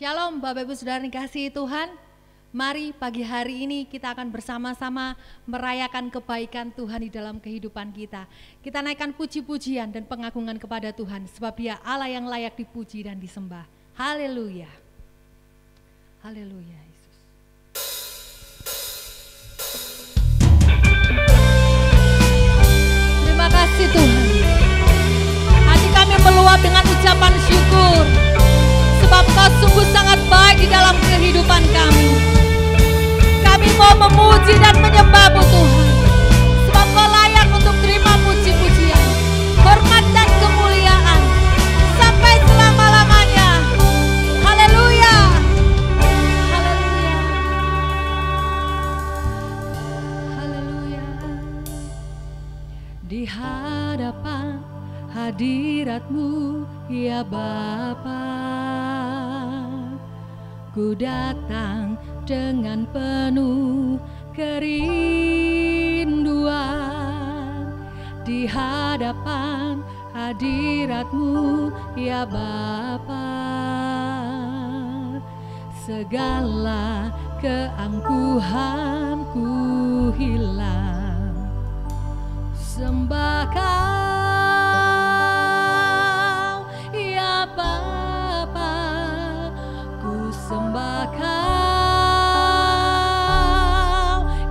Shalom Bapak Ibu Saudara dikasihi Tuhan. Mari pagi hari ini kita akan bersama-sama merayakan kebaikan Tuhan di dalam kehidupan kita. Kita naikkan puji-pujian dan pengagungan kepada Tuhan sebab Dia Allah yang layak dipuji dan disembah. Haleluya. Haleluya Yesus. Terima kasih Tuhan. Hati kami meluap dengan ucapan syukur. Sebab Kau sungguh sangat baik di dalam kehidupan kami. Kami mau memuji dan menyembah-Mu Tuhan. Sebab Kau layak untuk terima puji-pujian, hormat dan kemuliaan sampai selama-lamanya. Haleluya. Haleluya. Haleluya. Di hadapan hadirat-Mu ya Bapa, ku datang dengan penuh kerinduan. Di hadapan hadirat-Mu ya Bapa, segala keangkuhanku hilang. Sembah Kau ya Bapa, ku sembah Kau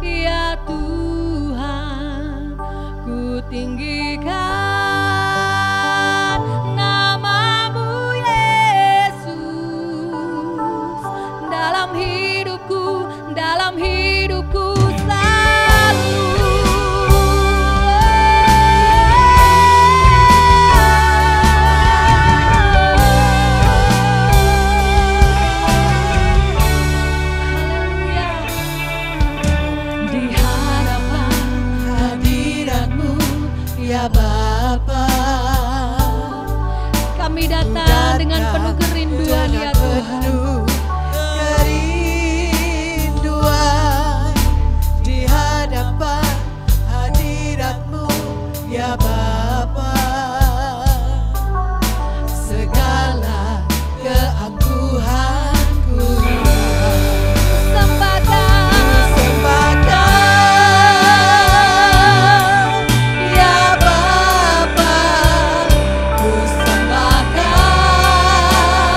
ya Tuhan, ku tinggikan nama-Mu Yesus dalam hidupku selalu. Ya Bapa, kami datang dengan penuh kerinduan ya Tuhan. Kerinduan di hadapan hadirat-Mu ya Bapa, segala keangkuhanku Sembah Kau. Ku sembah Kau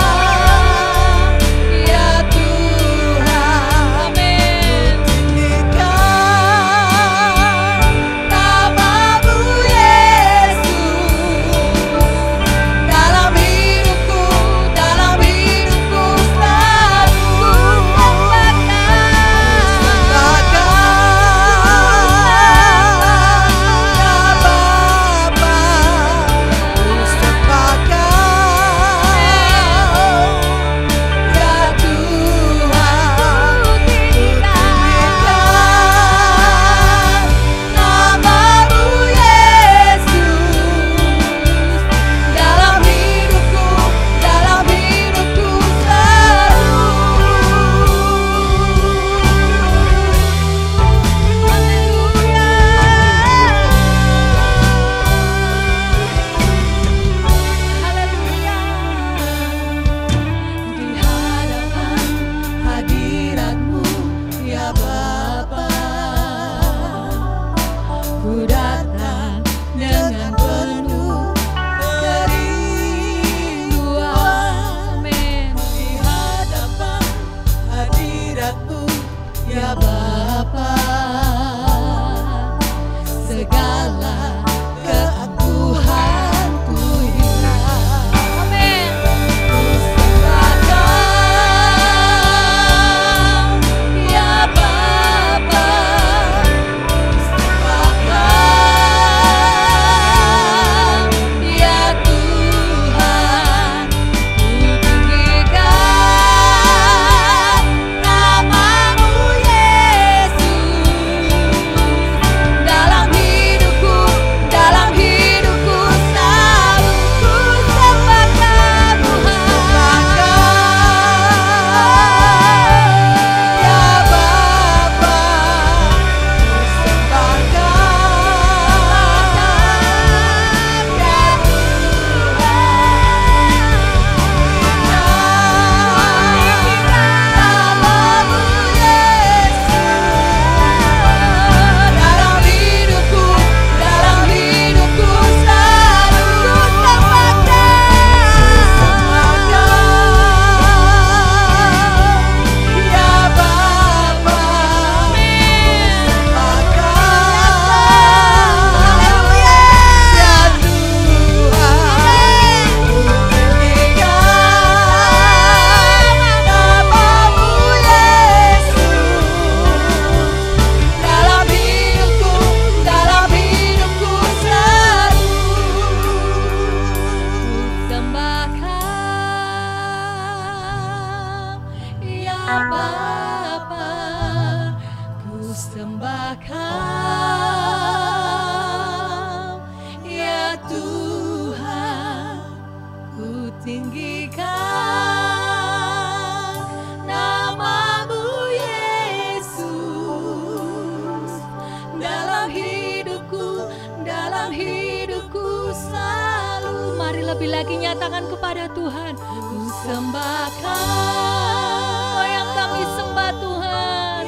dalam hidupku selalu. Mari lebih lagi nyatakan kepada Tuhan, ku sembah Kau, yang kami sembah Tuhan.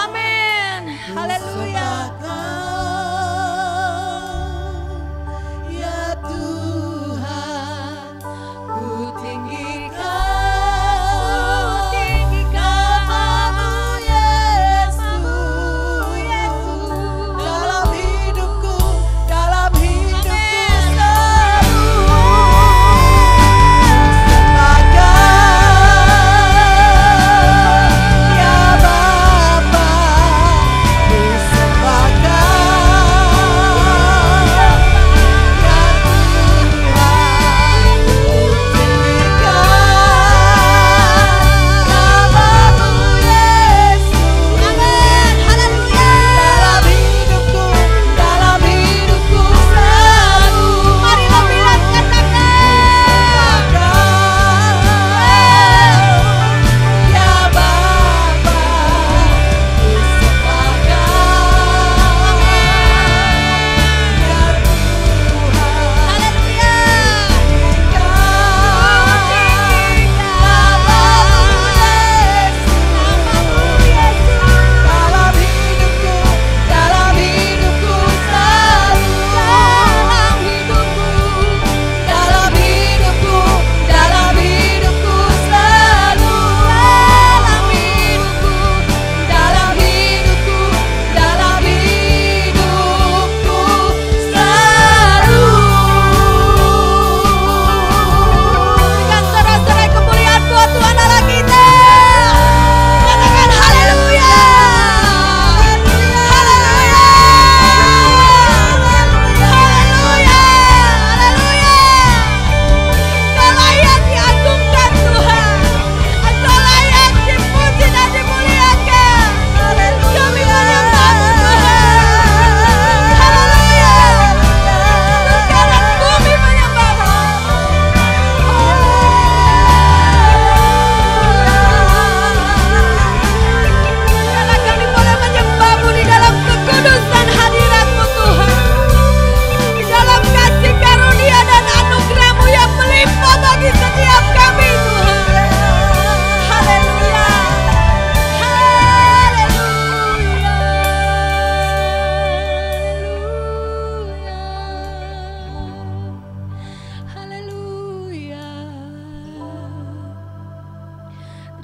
Amin. Haleluya.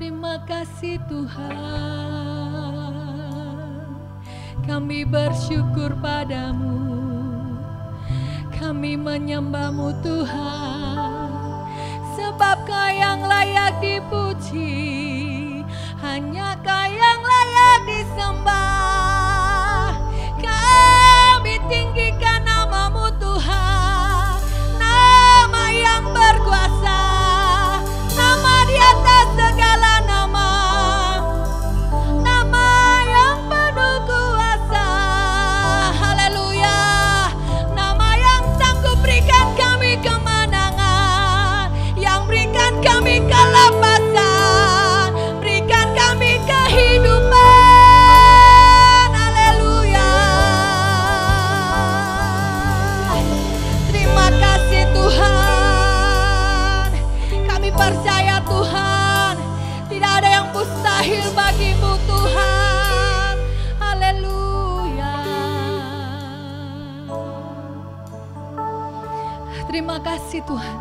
Terima kasih Tuhan, kami bersyukur padamu, kami menyembah-Mu Tuhan, sebab Kau yang layak dipuji, hanya Kau yang layak disembah. Kami tinggikan nama-Mu Tuhan, nama yang berkuasa, nama di atas segala nama, nama yang penuh kuasa. Haleluya, nama yang sanggup berikan kami kemenangan, yang berikan kami kelepasan, berikan kami kehidupan. Haleluya, terima kasih Tuhan. Kami percaya Tuhan, tidak ada yang mustahil bagi-Mu Tuhan. Haleluya. Terima kasih Tuhan.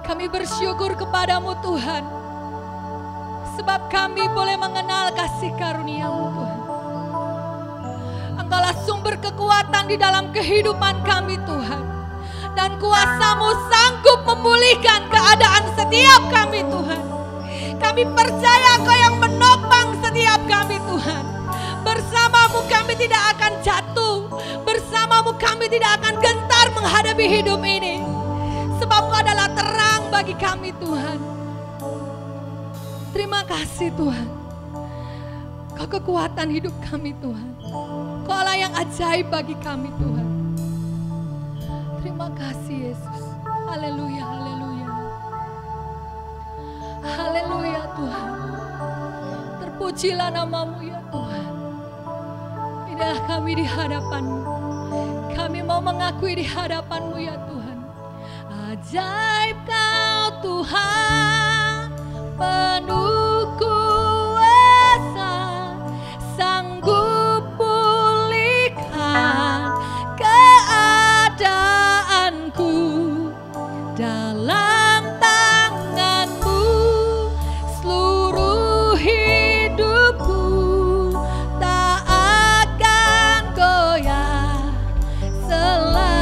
Kami bersyukur kepadamu Tuhan, sebab kami boleh mengenal kasih karunia-Mu Tuhan. Engkaulah sumber kekuatan di dalam kehidupan kami Tuhan, dan kuasa-Mu sanggup memulihkan keadaan setiap kami Tuhan. Kami percaya Kau yang menopang setiap kami Tuhan. Bersama-Mu kami tidak akan jatuh, bersama-Mu kami tidak akan gentar menghadapi hidup ini, sebab Kau adalah terang bagi kami Tuhan. Terima kasih Tuhan, Kau kekuatan hidup kami Tuhan. Kau Allah yang ajaib bagi kami Tuhan. Terima kasih Yesus. Haleluya, haleluya. Haleluya Tuhan. Terpujilah nama-Mu ya Tuhan. Inilah kami di hadapan-Mu. Kami mau mengakui di hadapan-Mu ya Tuhan. Ajaib Kau Tuhan, penuh kuasa, sanggup pulihkan keadaanku. Dalam tangan-Mu seluruh hidupku tak akan goyah selamanya.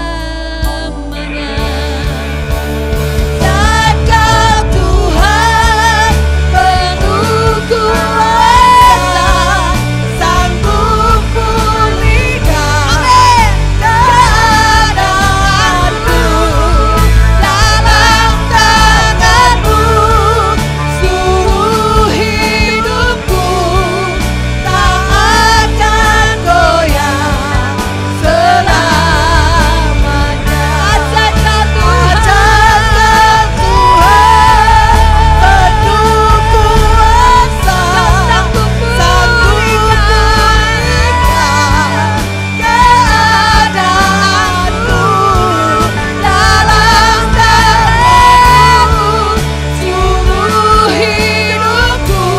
Ajaib Kau Tuhan, penuh kuasa, sanggup pulihkan keadaanku. Dalam tangan-Mu seluruh hidupku tak akan goyah selamanya. Ajaib Kau Tuhan, penuh kuasa, sanggup pulihkan keadaanku. Dalam tangan-Mu seluruh hidupku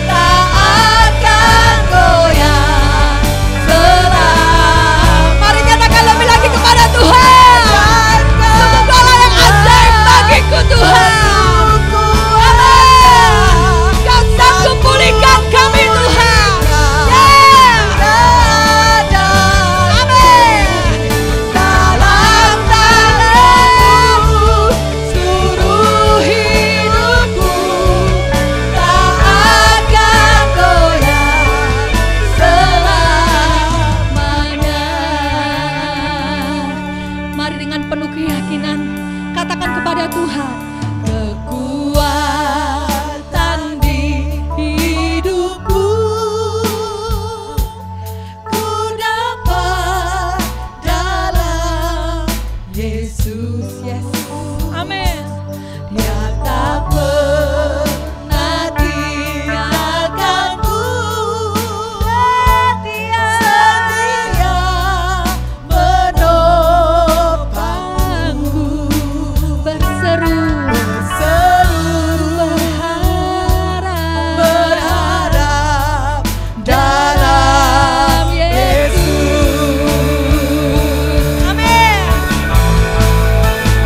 tak akan goyah selamanya. Mari nyatakan lebih lagi kepada Tuhan. Sungguh Kaulah yang ajaib bagiku Tuhan. Kau sanggup pulihkan kami Tuhan. Amin. Dalam tangan-Mu seluruh hidupku tak akan goyah selamanya. Mari dengan penuh keyakinan katakan kepada Tuhan, kekuatan di hidupku ku dapat dalam Yesus. Yes. Amin. Dia tak pernah tinggalkanku, setia menopangku, berseru berharap dalam Yesus. Amin.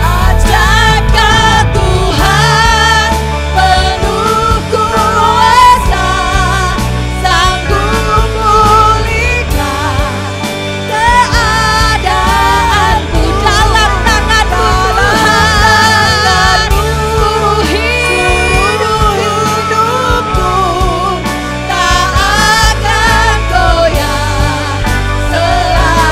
Ajaib Kau Tuhan, penuh kuasa, sanggup pulihkan keadaanku. Dalam tangan-Mu Tuhan, seluruh hidupku tak akan goyah selamanya.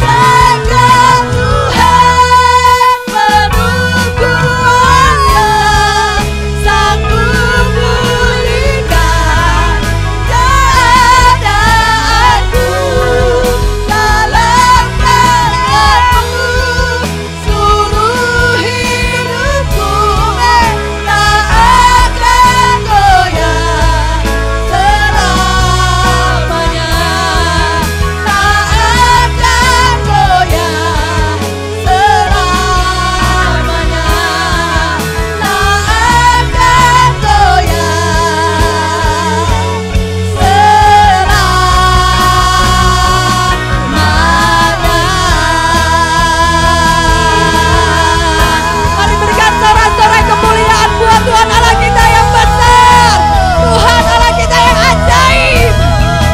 Ajaib Kau Tuhan, penuh kuasa, sanggup pulihkan keadaanku. Dalam tangan-Mu seluruh hidupku tak akan goyah selamanya. Tak akan goyah selamanya. Tak akan goyah selamanya. Mari berikan sorak-sorai kemuliaan buat Tuhan Allah kita yang besar, Tuhan Allah kita yang ajaib,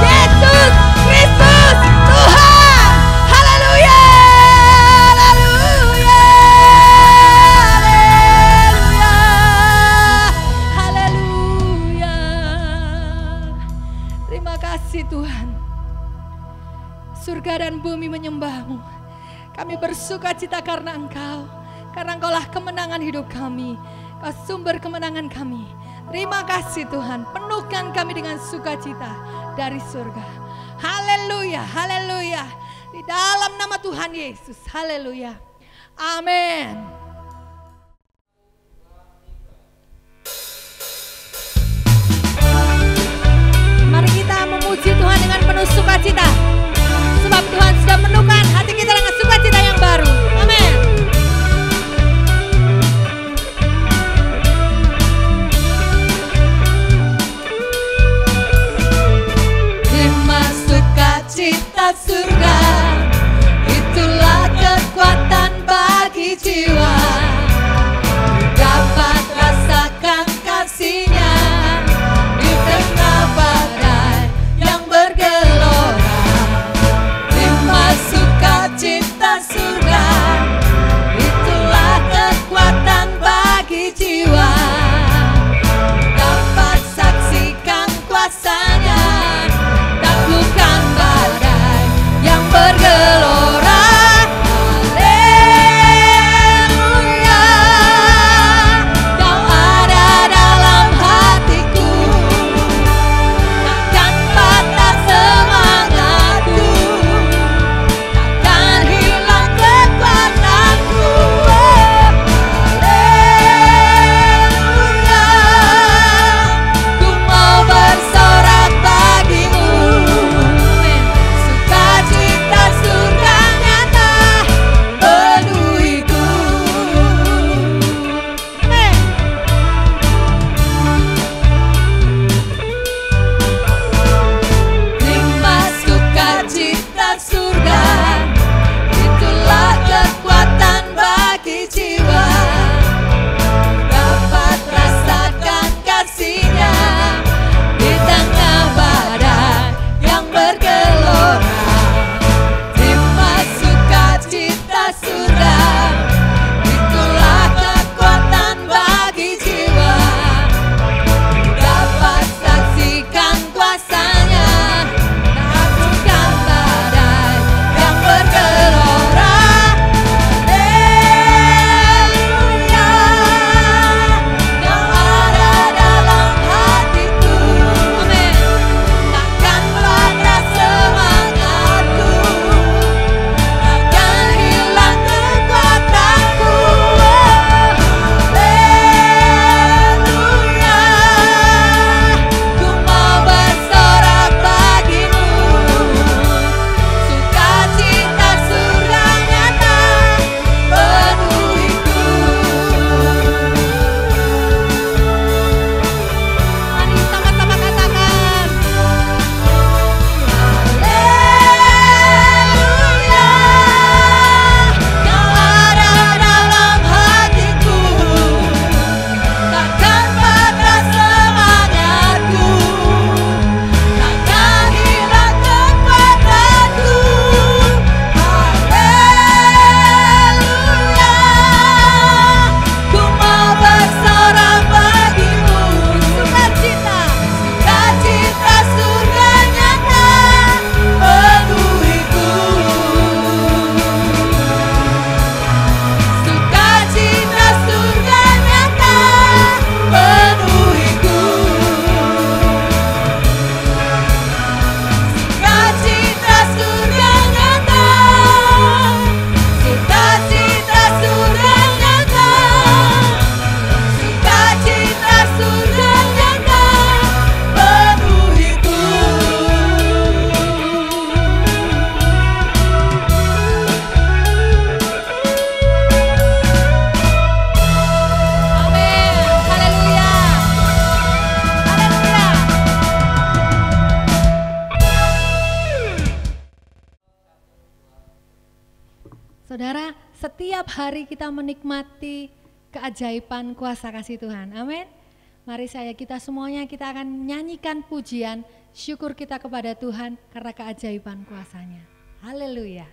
Yesus Kristus Tuhan. Haleluya, haleluya, haleluya, haleluya. Terima kasih Tuhan. Surga dan bumi menyembah-Mu. Kami bersuka cita karena Engkau. Karena Engkaulah kemenangan hidup kami. Kau sumber kemenangan kami. Terima kasih Tuhan. Penuhkan kami dengan sukacita dari surga. Haleluya, haleluya. Di dalam nama Tuhan Yesus. Haleluya. Amin. hari kita menikmati keajaiban kuasa kasih Tuhan. Amin. Mari kita semuanya kita akan nyanyikan pujian syukur kita kepada Tuhan karena keajaiban kuasanya. Haleluya.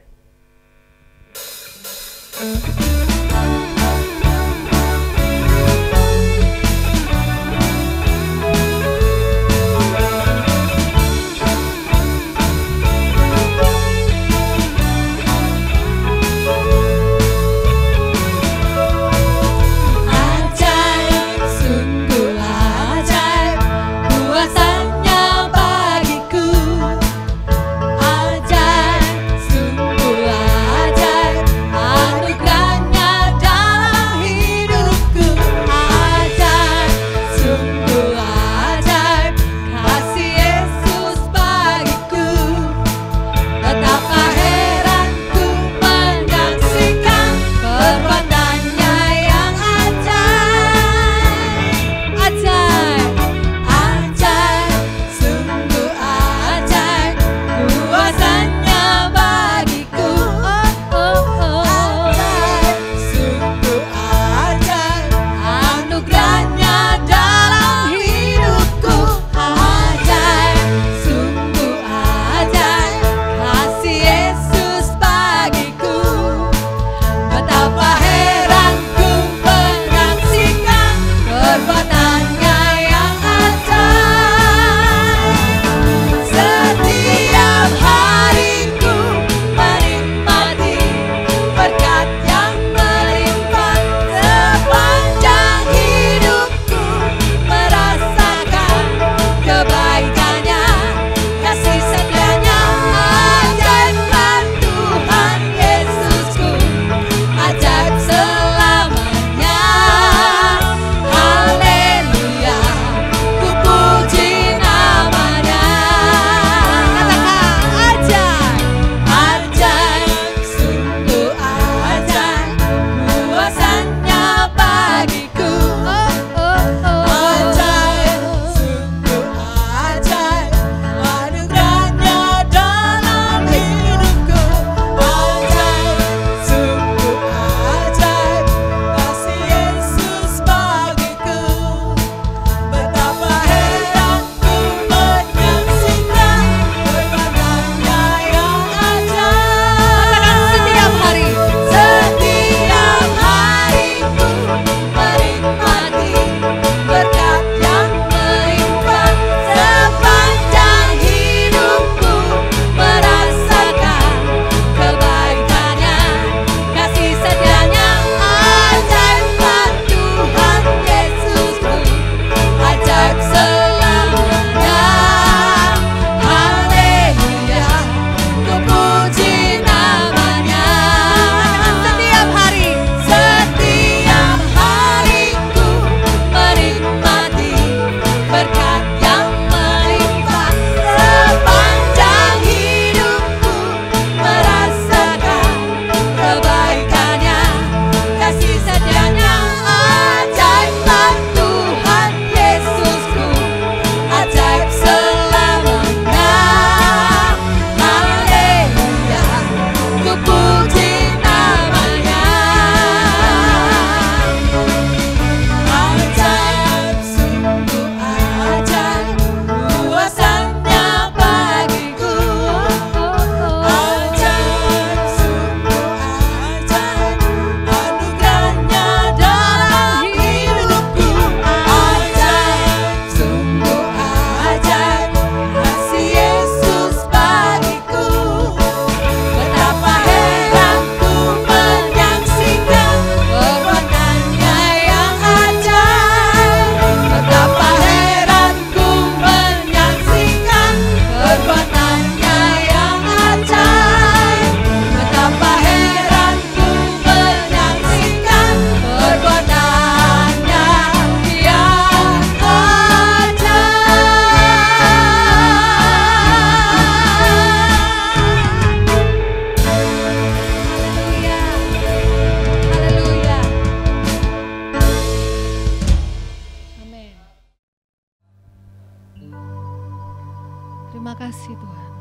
kasih Tuhan.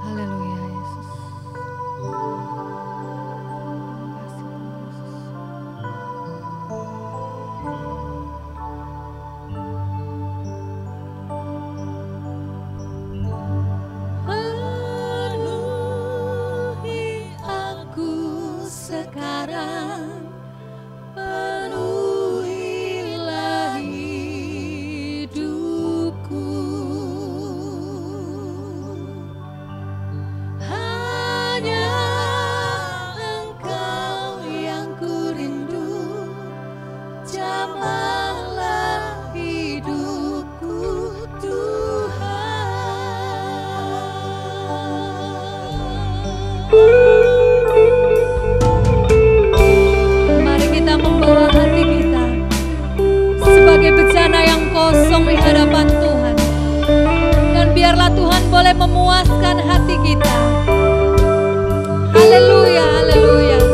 Haleluya Yesus. Jamalah hidupku Tuhan. Mari kita membawa hati kita sebagai bejana yang kosong di hadapan Tuhan. Dan biarlah Tuhan boleh memuaskan hati kita. Haleluya, haleluya.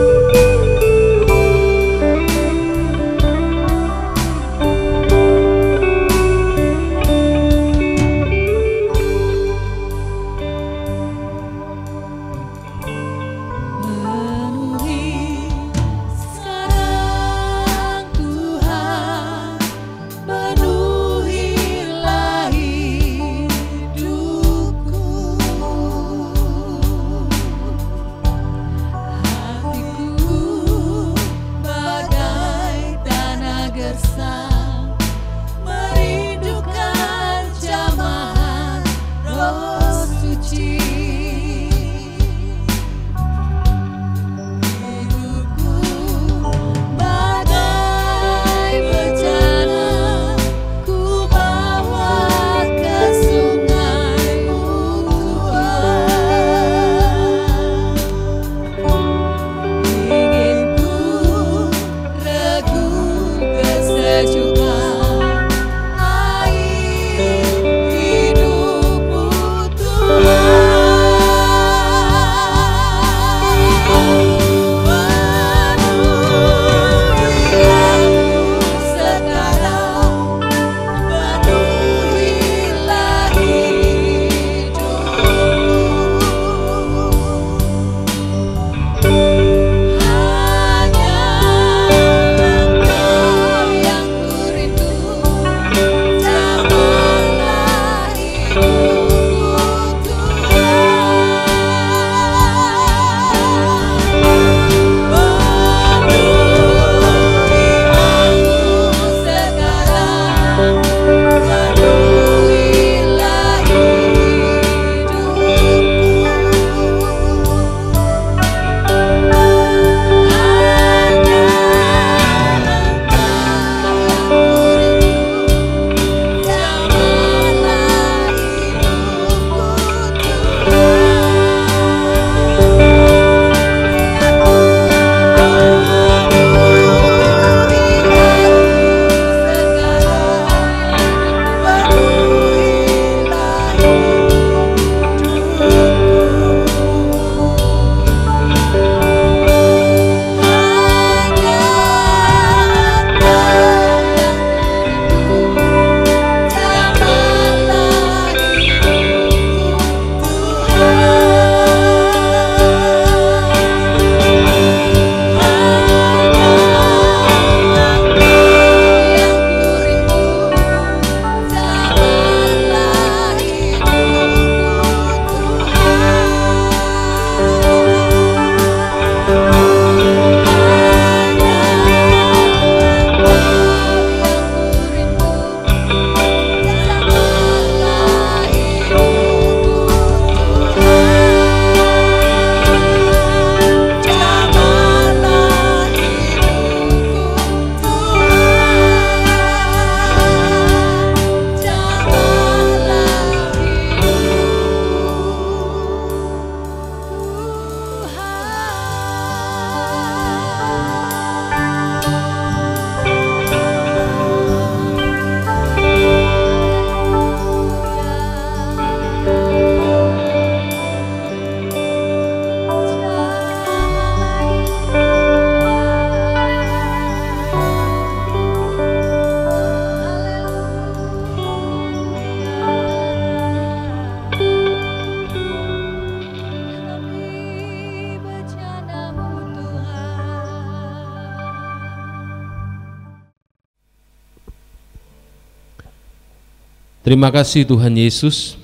Terima kasih Tuhan Yesus.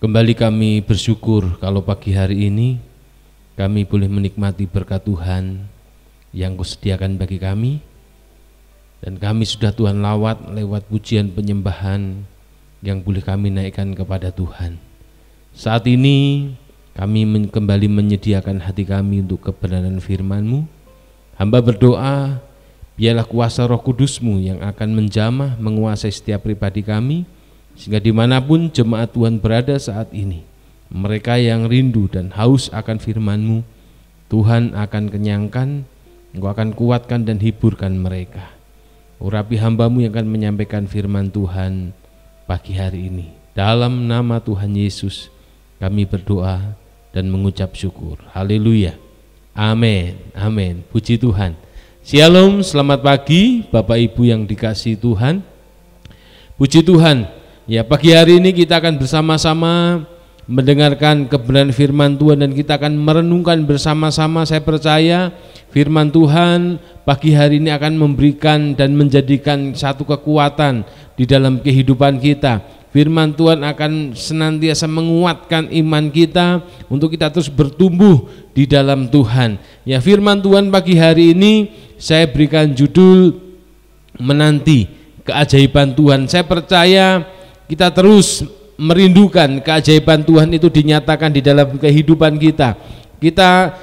Kembali kami bersyukur kalau pagi hari ini kami boleh menikmati berkat Tuhan yang Kau sediakan bagi kami. Dan kami sudah Tuhan lawat lewat pujian penyembahan yang boleh kami naikkan kepada Tuhan. Saat ini kami kembali menyediakan hati kami untuk kebenaran firman-Mu. Hamba berdoa Biarlah kuasa Roh Kudus-Mu yang akan menjamah menguasai setiap pribadi kami, sehingga dimanapun jemaat Tuhan berada saat ini, mereka yang rindu dan haus akan firman-Mu, Tuhan akan kenyangkan, Engkau akan kuatkan dan hiburkan mereka. Urapi hamba-Mu yang akan menyampaikan firman Tuhan pagi hari ini. Dalam nama Tuhan Yesus kami berdoa dan mengucap syukur. Haleluya. Amin. Amin. Puji Tuhan. Shalom, selamat pagi Bapak Ibu yang dikasihi Tuhan. Puji Tuhan. Ya, pagi hari ini kita akan bersama-sama mendengarkan kebenaran firman Tuhan dan kita akan merenungkan bersama-sama. Saya percaya firman Tuhan pagi hari ini akan memberikan dan menjadikan satu kekuatan di dalam kehidupan kita. Firman Tuhan akan senantiasa menguatkan iman kita untuk kita terus bertumbuh di dalam Tuhan. Ya, firman Tuhan pagi hari ini saya berikan judul menanti keajaiban Tuhan. Saya percaya kita terus merindukan keajaiban Tuhan itu dinyatakan di dalam kehidupan kita.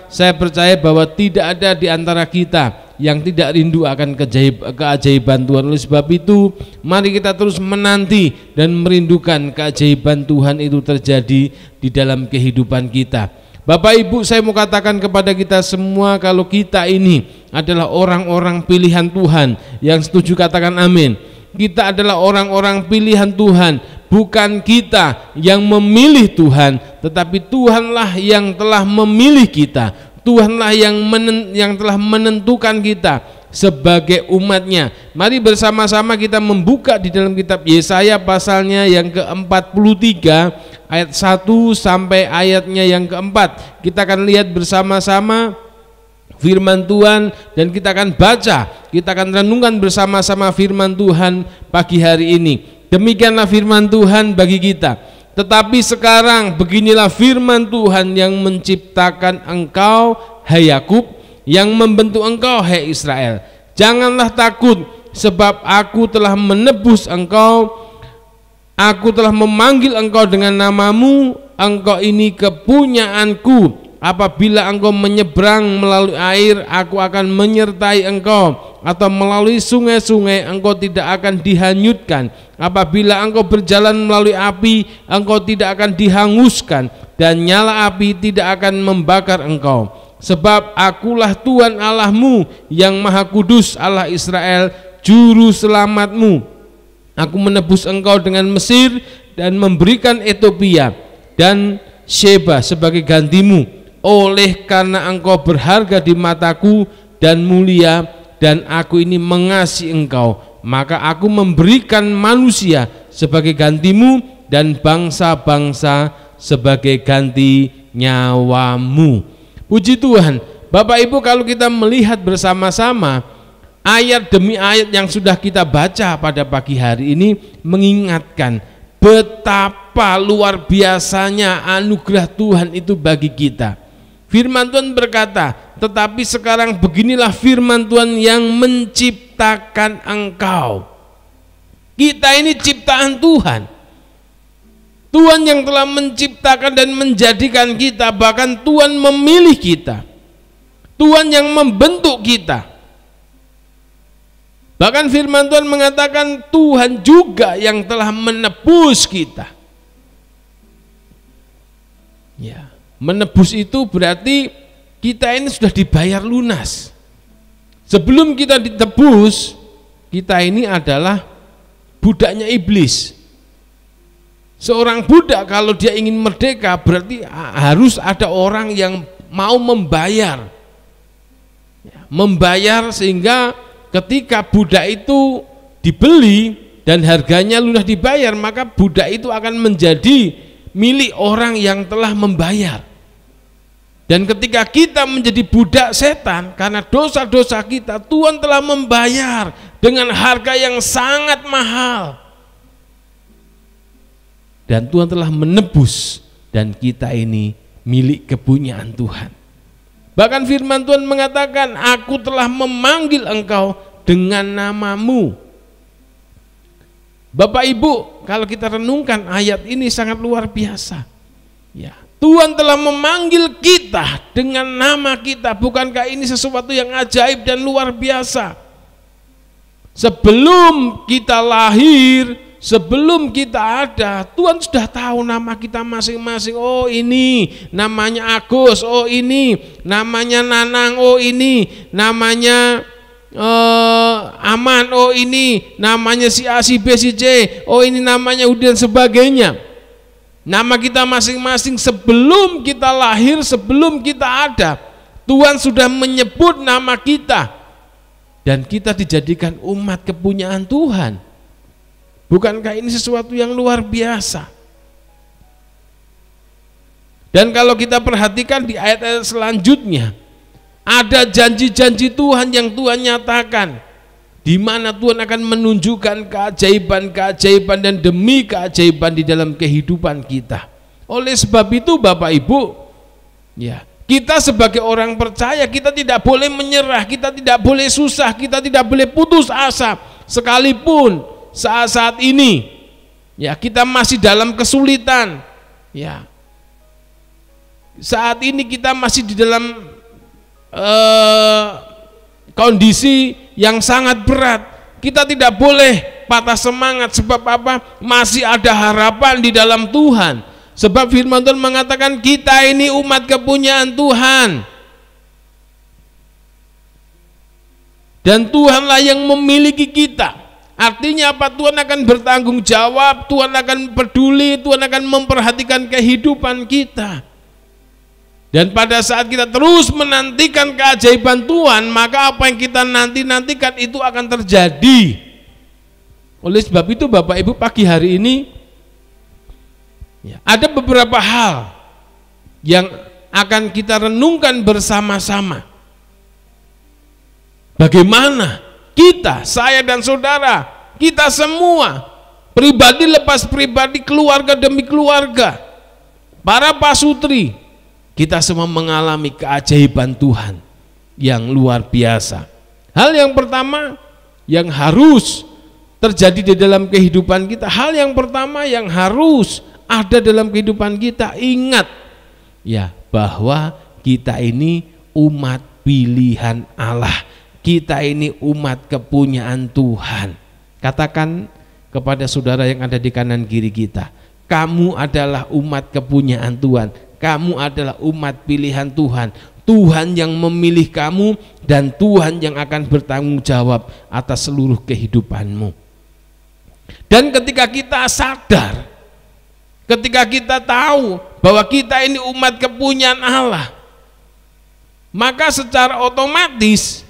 Saya percaya bahwa tidak ada di antara kita yang tidak rindu akan keajaiban Tuhan. Oleh sebab itu, mari kita terus menanti dan merindukan keajaiban Tuhan itu terjadi di dalam kehidupan kita. Bapak Ibu, saya mau katakan kepada kita semua, kalau kita ini adalah orang-orang pilihan Tuhan. Yang setuju katakan amin. Kita adalah orang-orang pilihan Tuhan. Bukan kita yang memilih Tuhan, tetapi Tuhanlah yang telah memilih kita. Tuhanlah yang telah menentukan kita sebagai umatnya. Mari bersama-sama kita membuka di dalam kitab Yesaya pasalnya yang ke-43 ayat 1 sampai ayatnya yang ke-4. Kita akan lihat bersama-sama firman Tuhan dan kita akan baca, kita akan renungkan bersama-sama firman Tuhan pagi hari ini. Demikianlah firman Tuhan bagi kita. Tetapi sekarang beginilah firman Tuhan yang menciptakan engkau, hai Yakub, yang membentuk engkau, hai Israel. Janganlah takut, sebab aku telah menebus engkau. Aku telah memanggil engkau dengan namamu. Engkau ini kepunyaanku. Apabila engkau menyeberang melalui air, aku akan menyertai engkau, atau melalui sungai-sungai, engkau tidak akan dihanyutkan. Apabila engkau berjalan melalui api, engkau tidak akan dihanguskan, dan nyala api tidak akan membakar engkau. Sebab akulah Tuhan Allahmu yang Maha Kudus, Allah Israel, Juru Selamatmu. Aku menebus engkau dengan Mesir dan memberikan Ethiopia dan Sheba sebagai gantimu. Oleh karena engkau berharga di mataku dan mulia, dan aku ini mengasihi engkau, maka aku memberikan manusia sebagai gantimu dan bangsa-bangsa sebagai ganti nyawamu. Puji Tuhan. Bapak Ibu, kalau kita melihat bersama-sama ayat demi ayat yang sudah kita baca pada pagi hari ini, mengingatkan betapa luar biasanya anugerah Tuhan itu bagi kita. Firman Tuhan berkata, tetapi sekarang beginilah firman Tuhan yang menciptakan engkau. Kita ini ciptaan Tuhan. Tuhan yang telah menciptakan dan menjadikan kita, bahkan Tuhan memilih kita. Tuhan yang membentuk kita. Bahkan firman Tuhan mengatakan Tuhan juga yang telah menebus kita. Ya. Menebus itu berarti kita ini sudah dibayar lunas. Sebelum kita ditebus, kita ini adalah budaknya iblis. Seorang budak kalau dia ingin merdeka berarti harus ada orang yang mau membayar. Membayar sehingga ketika budak itu dibeli dan harganya lunas dibayar, maka budak itu akan menjadi milik orang yang telah membayar. Dan ketika kita menjadi budak setan karena dosa-dosa kita, Tuhan telah membayar dengan harga yang sangat mahal. Dan Tuhan telah menebus, dan kita ini milik kepunyaan Tuhan. Bahkan firman Tuhan mengatakan, aku telah memanggil engkau dengan namamu. Bapak Ibu, kalau kita renungkan ayat ini sangat luar biasa. Ya, Tuhan telah memanggil kita dengan nama kita. Bukankah ini sesuatu yang ajaib dan luar biasa? Sebelum kita lahir, sebelum kita ada, Tuhan sudah tahu nama kita masing-masing. Oh ini namanya Agus, oh ini namanya Nanang, oh ini namanya Aman, oh ini namanya si A, si B, si C, oh ini namanya dan sebagainya. Nama kita masing-masing sebelum kita lahir, sebelum kita ada, Tuhan sudah menyebut nama kita. Dan kita dijadikan umat kepunyaan Tuhan. Bukankah ini sesuatu yang luar biasa? Dan kalau kita perhatikan di ayat-ayat selanjutnya, ada janji-janji Tuhan yang Tuhan nyatakan, di mana Tuhan akan menunjukkan keajaiban-keajaiban dan demi keajaiban di dalam kehidupan kita. Oleh sebab itu Bapak Ibu, ya, kita sebagai orang percaya, kita tidak boleh menyerah, kita tidak boleh susah, kita tidak boleh putus asa. Sekalipun saat-saat ini, ya, kita masih dalam kesulitan, ya, saat ini kita masih di dalam kondisi yang sangat berat, kita tidak boleh patah semangat. Sebab apa? Masih ada harapan di dalam Tuhan. Sebab firman Tuhan mengatakan kita ini umat kepunyaan Tuhan, dan Tuhanlah yang memiliki kita. Artinya apa? Tuhan akan bertanggung jawab, Tuhan akan peduli, Tuhan akan memperhatikan kehidupan kita. Dan pada saat kita terus menantikan keajaiban Tuhan, maka apa yang kita nantikan itu akan terjadi. Oleh sebab itu Bapak Ibu, pagi hari ini ya, ada beberapa hal yang akan kita renungkan bersama-sama. Bagaimana kita, saya dan saudara, kita semua, pribadi lepas pribadi, keluarga demi keluarga, para pasutri, kita semua mengalami keajaiban Tuhan yang luar biasa. Hal yang pertama yang harus terjadi di dalam kehidupan kita, hal yang pertama yang harus ada dalam kehidupan kita, ingat ya, bahwa kita ini umat pilihan Allah, kita ini umat kepunyaan Tuhan. Katakan kepada saudara yang ada di kanan kiri kita, kamu adalah umat kepunyaan Tuhan, kamu adalah umat pilihan Tuhan. Tuhan yang memilih kamu dan Tuhan yang akan bertanggung jawab atas seluruh kehidupanmu. Dan ketika kita sadar, ketika kita tahu bahwa kita ini umat kepunyaan Allah, maka secara otomatis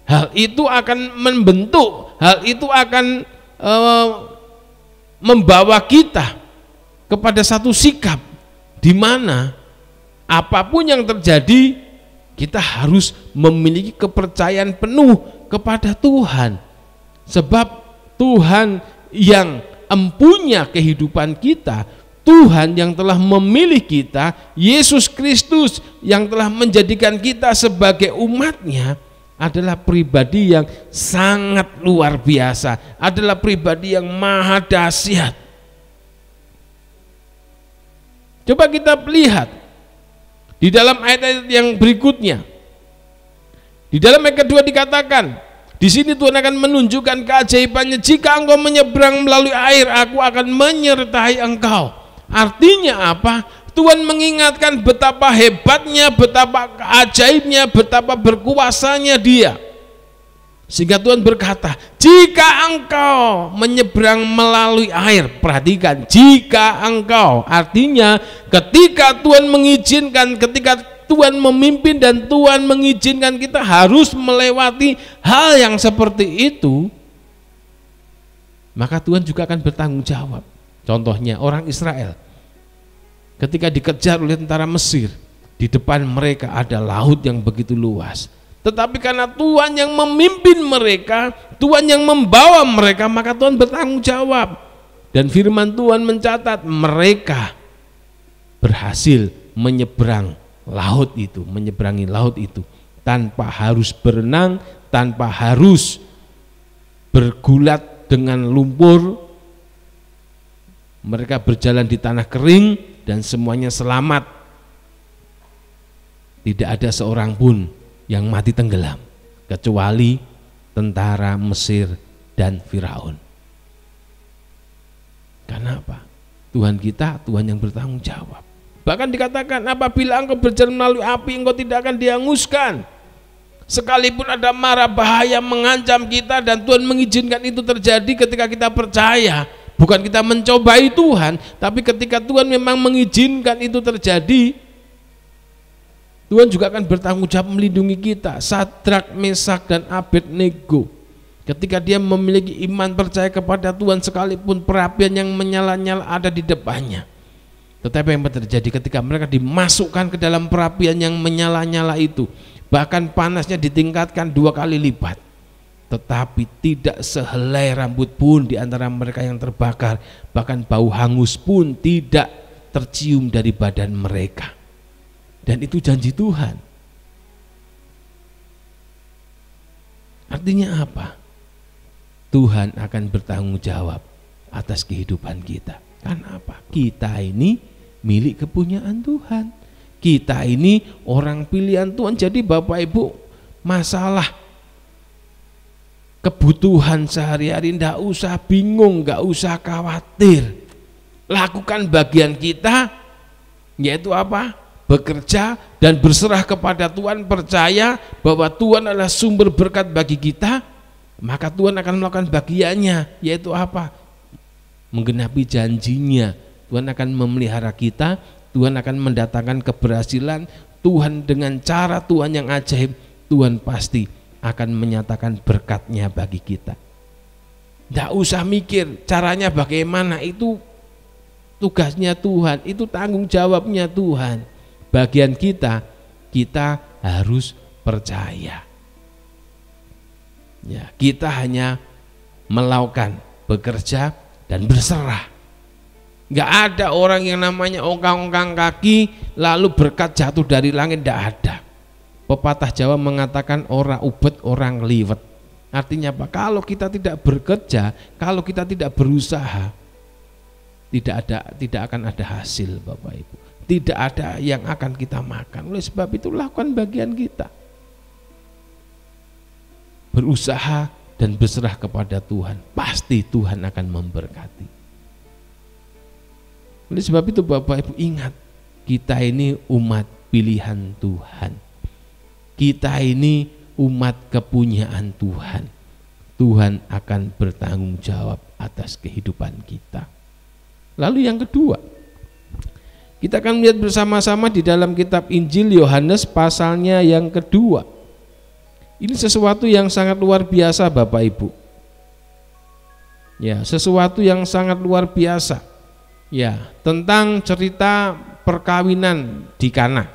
hal itu akan membentuk, hal itu akan membawa kita kepada satu sikap di mana apapun yang terjadi, kita harus memiliki kepercayaan penuh kepada Tuhan. Sebab Tuhan yang empunya kehidupan kita, Tuhan yang telah memilih kita, Yesus Kristus yang telah menjadikan kita sebagai umatnya, adalah pribadi yang sangat luar biasa, adalah pribadi yang maha dahsyat. Coba kita lihat di dalam ayat-ayat yang berikutnya. Di dalam ayat kedua dikatakan, di sini Tuhan akan menunjukkan keajaibannya. Jika engkau menyeberang melalui air, aku akan menyertai engkau. Artinya apa? Tuhan mengingatkan betapa hebatnya, betapa ajaibnya, betapa berkuasanya Dia. Sehingga Tuhan berkata, jika engkau menyeberang melalui air, perhatikan, jika engkau, artinya ketika Tuhan mengizinkan, ketika Tuhan memimpin dan Tuhan mengizinkan kita harus melewati hal yang seperti itu, maka Tuhan juga akan bertanggung jawab. Contohnya orang Israel ketika dikejar oleh tentara Mesir, di depan mereka ada laut yang begitu luas. Tetapi karena Tuhan yang memimpin mereka, Tuhan yang membawa mereka, maka Tuhan bertanggung jawab. Dan firman Tuhan mencatat mereka berhasil menyeberang laut itu, menyeberangi laut itu tanpa harus berenang, tanpa harus bergulat dengan lumpur. Mereka berjalan di tanah kering dan semuanya selamat. Tidak ada seorang pun yang mati tenggelam kecuali tentara Mesir dan Firaun. Karena apa? Tuhan kita Tuhan yang bertanggung jawab. Bahkan dikatakan apabila engkau berjalan melalui api engkau tidak akan dihanguskan. Sekalipun ada mara bahaya mengancam kita dan Tuhan mengizinkan itu terjadi ketika kita percaya. Bukan kita mencobai Tuhan, tapi ketika Tuhan memang mengizinkan itu terjadi, Tuhan juga akan bertanggung jawab melindungi kita. Sadrak, Mesak, dan Abednego, ketika dia memiliki iman percaya kepada Tuhan sekalipun perapian yang menyala-nyala ada di depannya. Tetapi yang terjadi ketika mereka dimasukkan ke dalam perapian yang menyala-nyala itu, bahkan panasnya ditingkatkan 2 kali lipat, tetapi tidak sehelai rambut pun di antara mereka yang terbakar, bahkan bau hangus pun tidak tercium dari badan mereka. Dan itu janji Tuhan. Artinya apa? Tuhan akan bertanggung jawab atas kehidupan kita. Karena apa? Kita ini milik kepunyaan Tuhan. Kita ini orang pilihan Tuhan. Jadi Bapak Ibu, masalah kebutuhan sehari-hari nggak usah bingung, nggak usah khawatir. Lakukan bagian kita, yaitu apa? Bekerja dan berserah kepada Tuhan, percaya bahwa Tuhan adalah sumber berkat bagi kita, maka Tuhan akan melakukan bagiannya, yaitu apa? Menggenapi janjinya. Tuhan akan memelihara kita, Tuhan akan mendatangkan keberhasilan, Tuhan dengan cara Tuhan yang ajaib, Tuhan pasti akan menyatakan berkatnya bagi kita. Tidak usah mikir caranya bagaimana, itu tugasnya Tuhan, itu tanggung jawabnya Tuhan. Bagian kita harus percaya. Ya, kita hanya melakukan, bekerja dan berserah. Gak ada orang yang namanya ongkang-ongkang kaki lalu berkat jatuh dari langit, tidak ada. Pepatah Jawa mengatakan ora ubet orang liwet. Artinya apa? Kalau kita tidak bekerja, kalau kita tidak berusaha, tidak akan ada hasil, Bapak Ibu. Tidak ada yang akan kita makan. Oleh sebab itu lakukan bagian kita. Berusaha dan berserah kepada Tuhan. Pasti Tuhan akan memberkati. Oleh sebab itu Bapak Ibu ingat, kita ini umat pilihan Tuhan. Kita ini umat kepunyaan Tuhan. Tuhan akan bertanggung jawab atas kehidupan kita. Lalu yang kedua, kita akan melihat bersama-sama di dalam kitab Injil Yohanes pasalnya yang kedua. Ini sesuatu yang sangat luar biasa Bapak Ibu. Ya, sesuatu yang sangat luar biasa. Ya, tentang cerita perkawinan di Kana.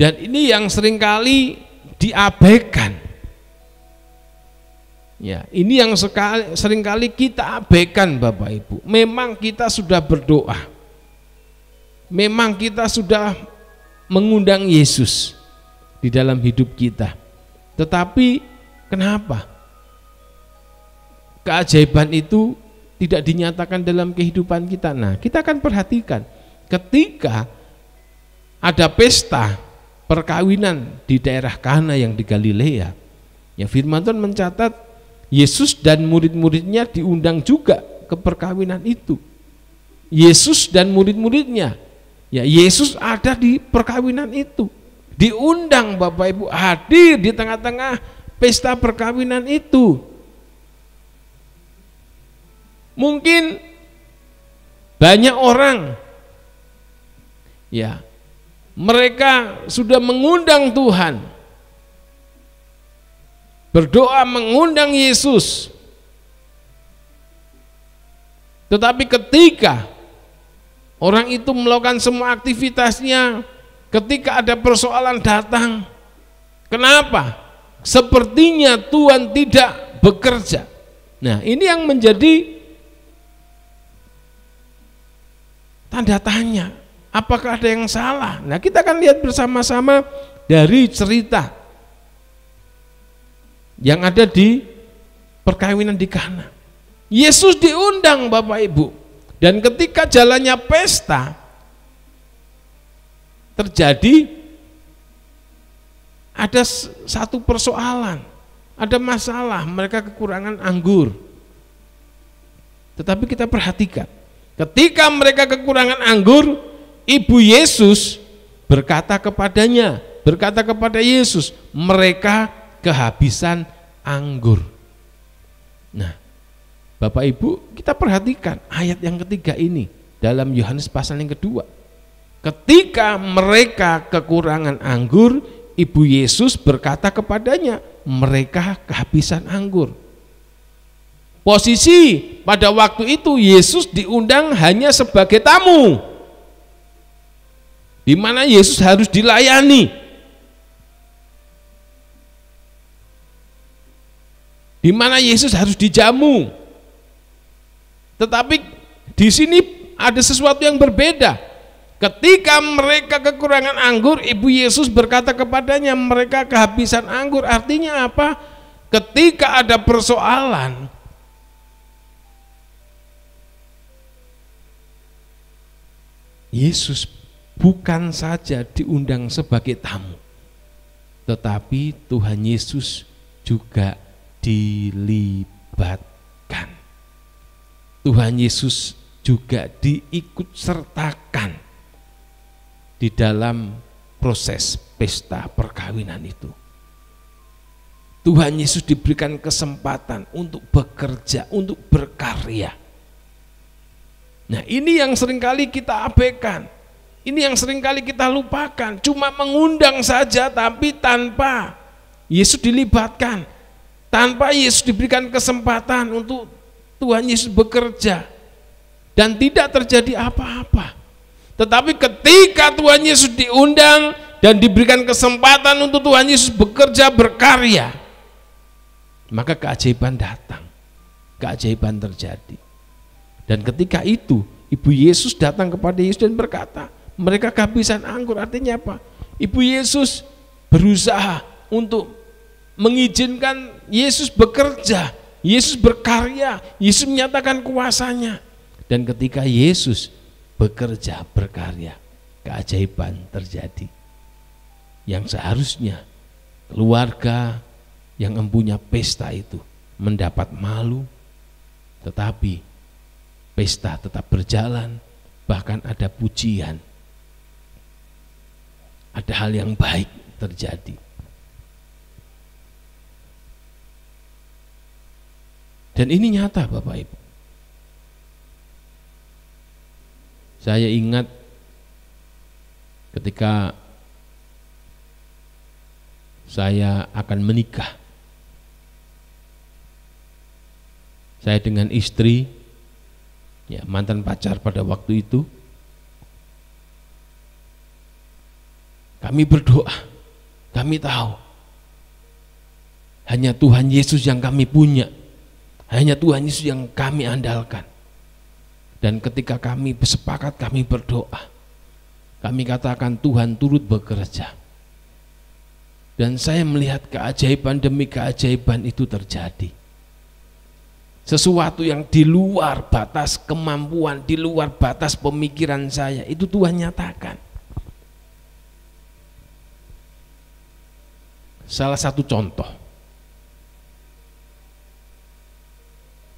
Dan ini yang seringkali diabaikan. Ya, ini yang seringkali kita abaikan Bapak Ibu. Memang kita sudah berdoa. Memang kita sudah mengundang Yesus di dalam hidup kita. Tetapi kenapa keajaiban itu tidak dinyatakan dalam kehidupan kita? Nah, kita akan perhatikan ketika ada pesta perkawinan di daerah Kana yang di Galilea, ya firman Tuhan mencatat Yesus dan murid-muridnya diundang juga ke perkawinan itu. Yesus dan murid-muridnya, ya Yesus ada di perkawinan itu, diundang Bapak Ibu, hadir di tengah-tengah pesta perkawinan itu. Mungkin banyak orang, ya mereka sudah mengundang Tuhan, berdoa mengundang Yesus, tetapi ketika orang itu melakukan semua aktivitasnya, ketika ada persoalan datang, kenapa? Sepertinya Tuhan tidak bekerja. Nah, ini yang menjadi tanda tanya. Apakah ada yang salah? Nah, kita akan lihat bersama-sama dari cerita yang ada di perkawinan di Kana. Yesus diundang Bapak Ibu, dan ketika jalannya pesta terjadi ada satu persoalan, ada masalah, mereka kekurangan anggur. Tetapi kita perhatikan, ketika mereka kekurangan anggur, Ibu Yesus berkata kepada Yesus, mereka kehabisan anggur. Nah, Bapak Ibu, kita perhatikan ayat yang ketiga ini dalam Yohanes pasal yang kedua. Ketika mereka kekurangan anggur, Ibu Yesus berkata kepadanya, mereka kehabisan anggur. Posisi pada waktu itu Yesus diundang hanya sebagai tamu, di mana Yesus harus dilayani, di mana Yesus harus dijamu. Tetapi di sini ada sesuatu yang berbeda. Ketika mereka kekurangan anggur, Ibu Yesus berkata kepadanya, mereka kehabisan anggur. Artinya apa? Ketika ada persoalan, Yesus bukan saja diundang sebagai tamu, tetapi Tuhan Yesus juga dilibatkan. Tuhan Yesus juga diikut sertakan di dalam proses pesta perkawinan itu. Tuhan Yesus diberikan kesempatan untuk bekerja, untuk berkarya. Nah, ini yang seringkali kita abaikan, ini yang seringkali kita lupakan, cuma mengundang saja tapi tanpa Yesus dilibatkan, tanpa Yesus diberikan kesempatan untuk Tuhan Yesus bekerja, dan tidak terjadi apa-apa. Tetapi ketika Tuhan Yesus diundang dan diberikan kesempatan untuk Tuhan Yesus bekerja, berkarya, maka keajaiban datang, keajaiban terjadi. Dan ketika itu Ibu Yesus datang kepada Yesus dan berkata, mereka kehabisan anggur. Artinya apa? Ibu Yesus berusaha untuk mengizinkan Yesus bekerja, Yesus berkarya, Yesus menyatakan kuasanya. Dan ketika Yesus bekerja, berkarya, keajaiban terjadi. Yang seharusnya keluarga yang mempunyai pesta itu mendapat malu, tetapi pesta tetap berjalan, bahkan ada pujian, ada hal yang baik terjadi. Dan ini nyata Bapak Ibu. Saya ingat ketika saya akan menikah, saya dengan istri, ya mantan pacar pada waktu itu, kami berdoa, kami tahu hanya Tuhan Yesus yang kami punya, hanya Tuhan Yesus yang kami andalkan. Dan ketika kami bersepakat, kami berdoa, kami katakan Tuhan turut bekerja. Dan saya melihat keajaiban demi keajaiban itu terjadi. Sesuatu yang di luar batas kemampuan, di luar batas pemikiran saya, itu Tuhan nyatakan. Salah satu contoh,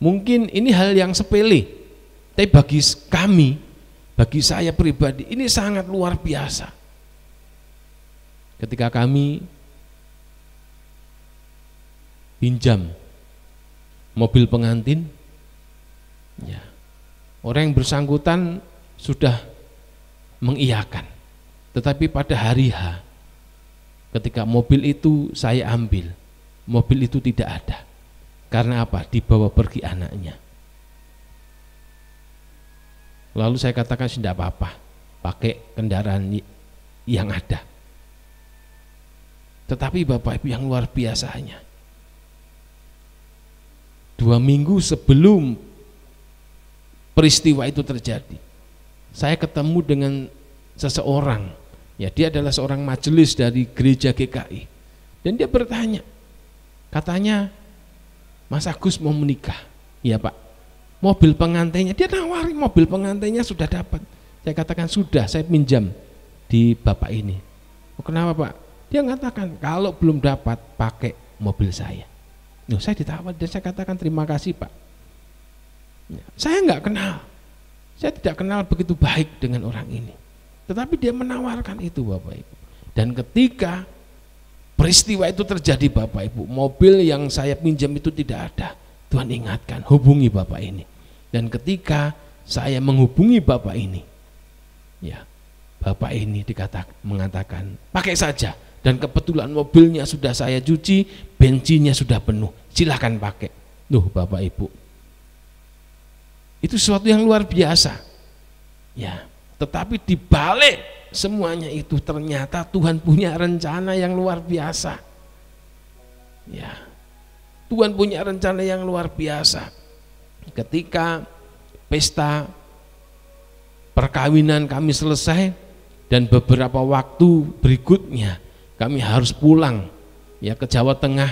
mungkin ini hal yang sepele, tapi bagi kami, bagi saya pribadi, ini sangat luar biasa. Ketika kami pinjam mobil pengantin, ya, orang yang bersangkutan sudah mengiyakan, tetapi pada hari H, ketika mobil itu saya ambil, mobil itu tidak ada. Karena apa? Dibawa pergi anaknya. Lalu saya katakan tidak apa-apa, pakai kendaraan yang ada. Tetapi Bapak Ibu yang luar biasanya, 2 minggu sebelum peristiwa itu terjadi, saya ketemu dengan seseorang, ya dia adalah seorang majelis dari gereja GKI, dan dia bertanya, katanya Mas Agus mau menikah. Iya Pak. Mobil pengantinnya, dia nawari mobil pengantinnya sudah dapat. Saya katakan sudah, saya pinjam di bapak ini. Oh, kenapa Pak? Dia mengatakan kalau belum dapat pakai mobil saya. Saya ditawar dan saya katakan terima kasih Pak. Saya nggak kenal, saya tidak kenal begitu baik dengan orang ini. Tetapi dia menawarkan itu Bapak Ibu. Dan ketika peristiwa itu terjadi Bapak Ibu, mobil yang saya pinjam itu tidak ada. Tuhan ingatkan, hubungi Bapak ini. Dan ketika saya menghubungi Bapak ini, ya Bapak ini mengatakan pakai saja. Dan kebetulan mobilnya sudah saya cuci, bensinnya sudah penuh, silahkan pakai. Bapak Ibu, itu sesuatu yang luar biasa. Ya, tetapi dibalik semuanya itu ternyata Tuhan punya rencana yang luar biasa. Ya, Tuhan punya rencana yang luar biasa. Ketika pesta perkawinan kami selesai dan beberapa waktu berikutnya kami harus pulang ya ke Jawa Tengah.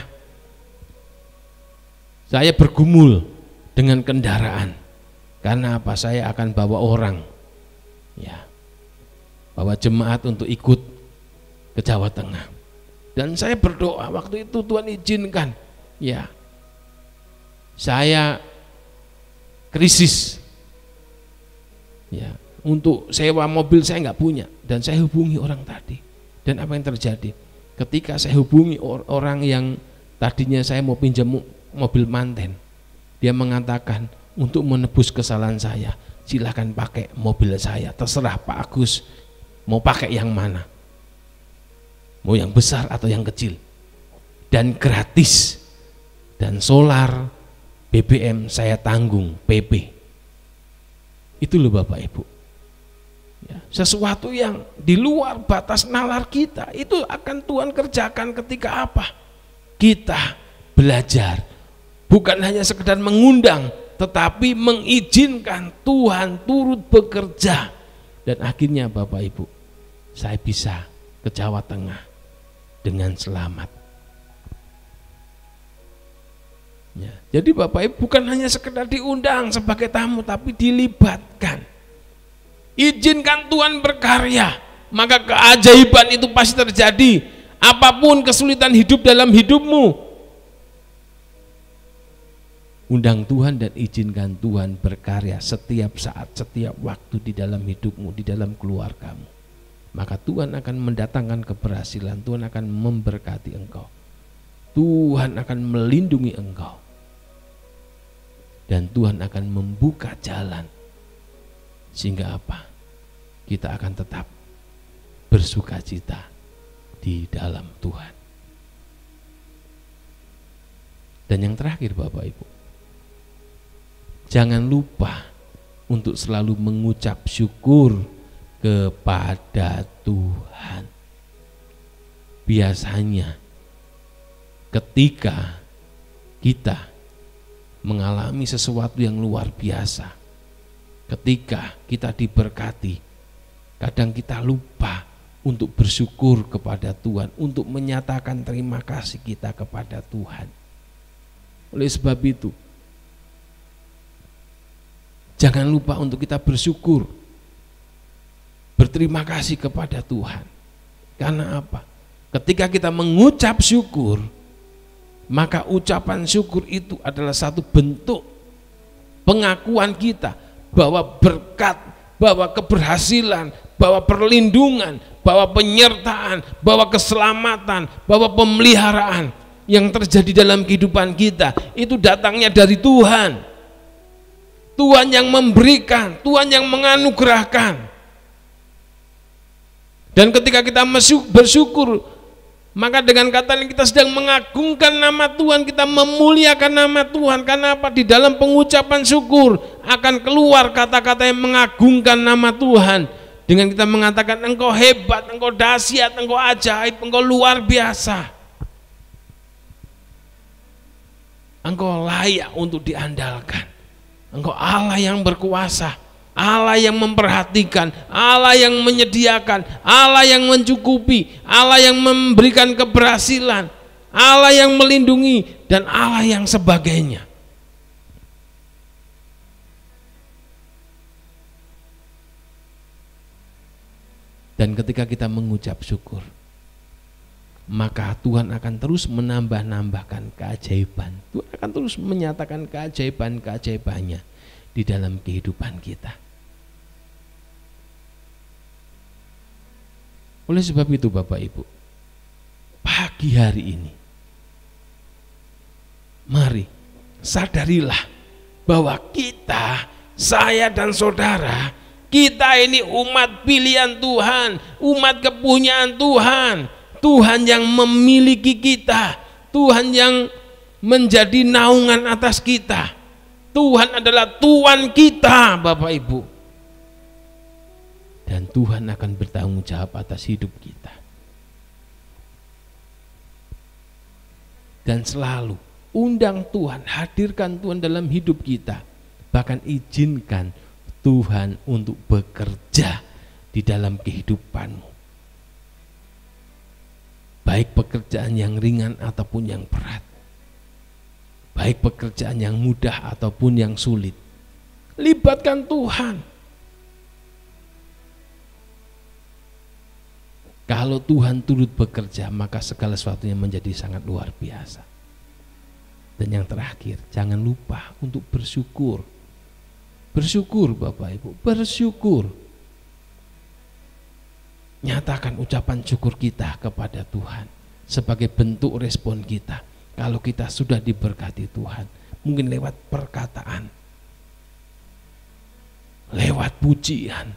Saya bergumul dengan kendaraan. Karena apa? Saya akan bawa orang. Ya. Bawa jemaat untuk ikut ke Jawa Tengah. Dan saya berdoa waktu itu Tuhan izinkan. Ya. Saya krisis. Ya, untuk sewa mobil saya nggak punya dan saya hubungi orang tadi. Dan apa yang terjadi? Ketika saya hubungi orang yang tadinya saya mau pinjam mobil manten, dia mengatakan untuk menebus kesalahan saya, silahkan pakai mobil saya, terserah Pak Agus mau pakai yang mana, mau yang besar atau yang kecil, dan gratis, dan solar BBM saya tanggung PP. Itu loh Bapak Ibu. Ya, sesuatu yang di luar batas nalar kita itu akan Tuhan kerjakan ketika apa? Kita belajar, bukan hanya sekedar mengundang, tetapi mengizinkan Tuhan turut bekerja. Dan akhirnya Bapak Ibu, saya bisa ke Jawa Tengah dengan selamat. Ya, jadi Bapak Ibu bukan hanya sekedar diundang sebagai tamu, tapi dilibatkan. Izinkan Tuhan berkarya, maka keajaiban itu pasti terjadi. Apapun kesulitan hidup dalam hidupmu, undang Tuhan dan izinkan Tuhan berkarya setiap saat, setiap waktu di dalam hidupmu, di dalam keluargamu. Maka Tuhan akan mendatangkan keberhasilan, Tuhan akan memberkati engkau, Tuhan akan melindungi engkau, dan Tuhan akan membuka jalan. Sehingga apa? Kita akan tetap bersukacita di dalam Tuhan. Dan yang terakhir Bapak Ibu, jangan lupa untuk selalu mengucap syukur kepada Tuhan. Biasanya ketika kita mengalami sesuatu yang luar biasa, ketika kita diberkati, kadang kita lupa untuk bersyukur kepada Tuhan, untuk menyatakan terima kasih kita kepada Tuhan. Oleh sebab itu, jangan lupa untuk kita bersyukur, berterima kasih kepada Tuhan. Karena apa? Ketika kita mengucap syukur, maka ucapan syukur itu adalah satu bentuk pengakuan kita bahwa berkat, bahwa keberhasilan, bahwa perlindungan, bahwa penyertaan, bahwa keselamatan, bahwa pemeliharaan yang terjadi dalam kehidupan kita itu datangnya dari Tuhan. Tuhan yang memberikan, Tuhan yang menganugerahkan. Dan ketika kita bersyukur, maka dengan kata yang kita sedang mengagungkan nama Tuhan, kita memuliakan nama Tuhan. Karena apa? Di dalam pengucapan syukur akan keluar kata-kata yang mengagungkan nama Tuhan. Dengan kita mengatakan engkau hebat, engkau dahsyat, engkau ajaib, engkau luar biasa, engkau layak untuk diandalkan, engkau Allah yang berkuasa, Allah yang memperhatikan, Allah yang menyediakan, Allah yang mencukupi, Allah yang memberikan keberhasilan, Allah yang melindungi, dan Allah yang sebagainya. Dan ketika kita mengucap syukur, maka Tuhan akan terus menambah-nambahkan keajaiban. Tuhan akan terus menyatakan keajaiban-keajaibannya di dalam kehidupan kita. Oleh sebab itu Bapak Ibu, pagi hari ini, mari sadarilah bahwa kita, saya dan saudara, kita ini umat pilihan Tuhan, umat kepunyaan Tuhan. Tuhan yang memiliki kita, Tuhan yang menjadi naungan atas kita. Tuhan adalah Tuhan kita, Bapak Ibu. Dan Tuhan akan bertanggung jawab atas hidup kita. Dan selalu undang Tuhan, hadirkan Tuhan dalam hidup kita. Bahkan izinkan Tuhan untuk bekerja di dalam kehidupanmu. Baik pekerjaan yang ringan ataupun yang berat, baik pekerjaan yang mudah ataupun yang sulit, libatkan Tuhan. Kalau Tuhan turut bekerja, maka segala sesuatunya menjadi sangat luar biasa. Dan yang terakhir, jangan lupa untuk bersyukur. Bersyukur Bapak Ibu, bersyukur. Nyatakan ucapan syukur kita kepada Tuhan sebagai bentuk respon kita. Kalau kita sudah diberkati Tuhan, mungkin lewat perkataan, lewat pujian,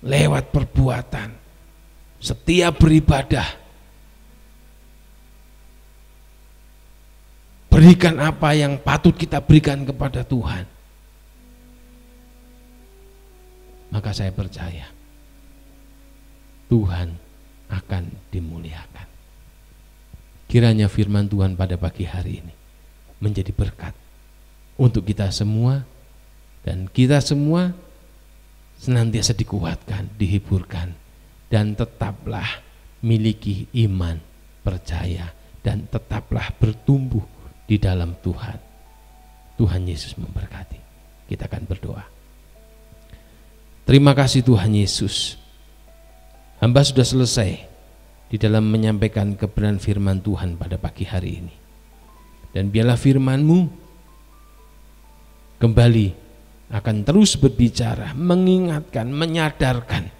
lewat perbuatan, setiap beribadah, berikan apa yang patut kita berikan kepada Tuhan. Maka saya percaya Tuhan akan dimuliakan. Kiranya firman Tuhan pada pagi hari ini menjadi berkat untuk kita semua, dan kita semua senantiasa dikuatkan, dihiburkan, dan tetaplah miliki iman, percaya, dan tetaplah bertumbuh di dalam Tuhan. Tuhan Yesus memberkati. Kita akan berdoa. Terima kasih Tuhan Yesus. Hamba sudah selesai di dalam menyampaikan kebenaran firman Tuhan pada pagi hari ini. Dan biarlah firman-Mu kembali akan terus berbicara, mengingatkan, menyadarkan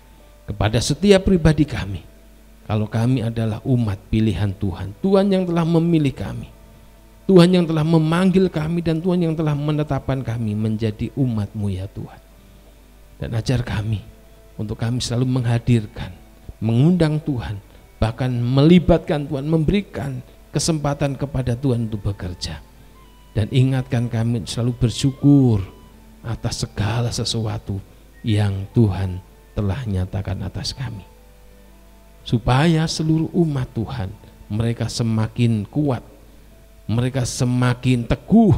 kepada setiap pribadi kami. Kalau kami adalah umat pilihan Tuhan, Tuhan yang telah memilih kami, Tuhan yang telah memanggil kami, dan Tuhan yang telah menetapkan kami menjadi umat-Mu ya Tuhan. Dan ajar kami untuk kami selalu menghadirkan, mengundang Tuhan, bahkan melibatkan Tuhan, memberikan kesempatan kepada Tuhan untuk bekerja. Dan ingatkan kami selalu bersyukur atas segala sesuatu yang Tuhan telah nyatakan atas kami. Supaya seluruh umat Tuhan, mereka semakin kuat, mereka semakin teguh,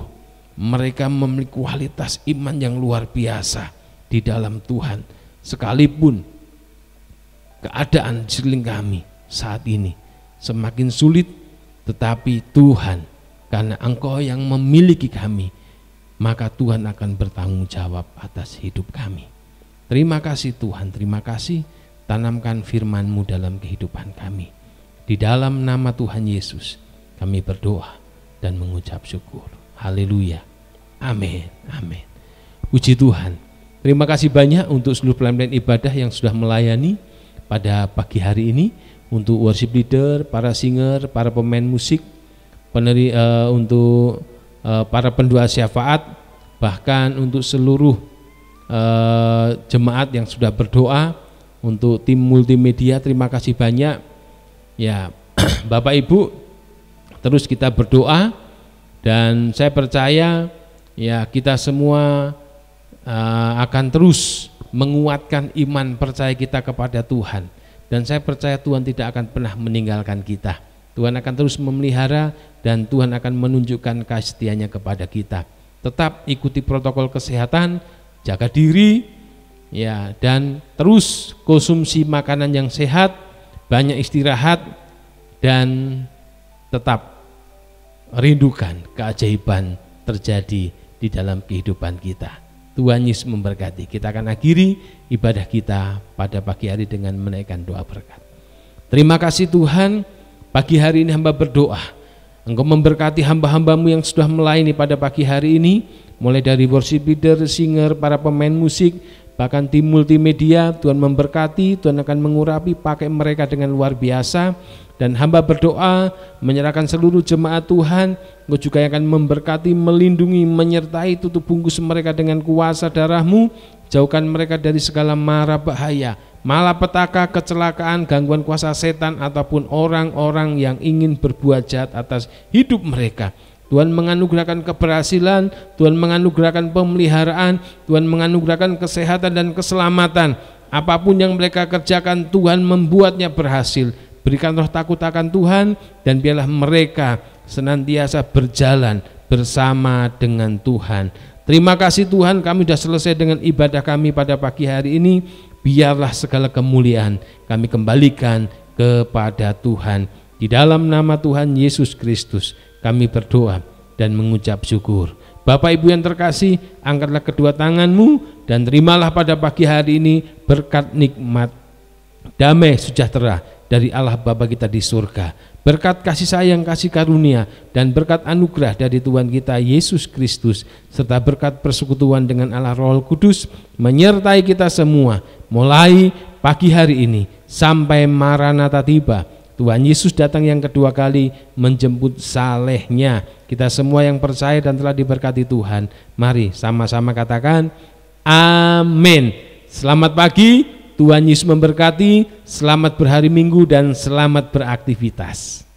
mereka memiliki kualitas iman yang luar biasa di dalam Tuhan. Sekalipun keadaan di sekeliling kami saat ini semakin sulit, tetapi Tuhan, karena Engkau yang memiliki kami, maka Tuhan akan bertanggung jawab atas hidup kami. Terima kasih Tuhan, terima kasih. Tanamkan firman-Mu dalam kehidupan kami. Di dalam nama Tuhan Yesus kami berdoa dan mengucap syukur. Haleluya. Amin. Amin. Puji Tuhan. Terima kasih banyak untuk seluruh pelayan ibadah yang sudah melayani pada pagi hari ini, untuk worship leader, para singer, para pemain musik, untuk para pendua syafaat, bahkan untuk seluruh jemaat yang sudah berdoa, untuk tim multimedia. Terima kasih banyak ya Bapak Ibu. Terus kita berdoa, dan saya percaya ya kita semua akan terus menguatkan iman percaya kita kepada Tuhan. Dan saya percaya Tuhan tidak akan pernah meninggalkan kita. Tuhan akan terus memelihara, dan Tuhan akan menunjukkan kasih setia-Nya kepada kita. Tetap ikuti protokol kesehatan, jaga diri ya, dan terus konsumsi makanan yang sehat, banyak istirahat, dan tetap rindukan keajaiban terjadi di dalam kehidupan kita. Tuhan Yesus memberkati. Kita akan akhiri ibadah kita pada pagi hari dengan menaikkan doa berkat. Terima kasih Tuhan, pagi hari ini hamba berdoa Engkau memberkati hamba-hambamu yang sudah melayani pada pagi hari ini, mulai dari worship leader, singer, para pemain musik, bahkan tim multimedia. Tuhan memberkati, Tuhan akan mengurapi, pakai mereka dengan luar biasa. Dan hamba berdoa menyerahkan seluruh jemaat Tuhan, Engkau juga akan memberkati, melindungi, menyertai, tutup bungkus mereka dengan kuasa darah-Mu, jauhkan mereka dari segala mara bahaya, malapetaka, kecelakaan, gangguan kuasa setan, ataupun orang-orang yang ingin berbuat jahat atas hidup mereka. Tuhan menganugerahkan keberhasilan, Tuhan menganugerahkan pemeliharaan, Tuhan menganugerahkan kesehatan dan keselamatan. Apapun yang mereka kerjakan, Tuhan membuatnya berhasil. Berikan roh takut akan Tuhan, dan biarlah mereka senantiasa berjalan bersama dengan Tuhan. Terima kasih Tuhan, kami sudah selesai dengan ibadah kami pada pagi hari ini. Biarlah segala kemuliaan kami kembalikan kepada Tuhan. Di dalam nama Tuhan Yesus Kristus kami berdoa dan mengucap syukur. Bapak Ibu yang terkasih, angkatlah kedua tanganmu dan terimalah pada pagi hari ini berkat nikmat damai sejahtera dari Allah Bapa kita di surga, berkat kasih sayang, kasih karunia, dan berkat anugerah dari Tuhan kita Yesus Kristus, serta berkat persekutuan dengan Allah Roh Kudus menyertai kita semua mulai pagi hari ini sampai Maranatha tiba. Tuhan Yesus datang yang kedua kali menjemput salehnya. Kita semua yang percaya dan telah diberkati Tuhan, mari sama-sama katakan amin. Selamat pagi, Tuhan Yesus memberkati, selamat berhari Minggu dan selamat beraktivitas.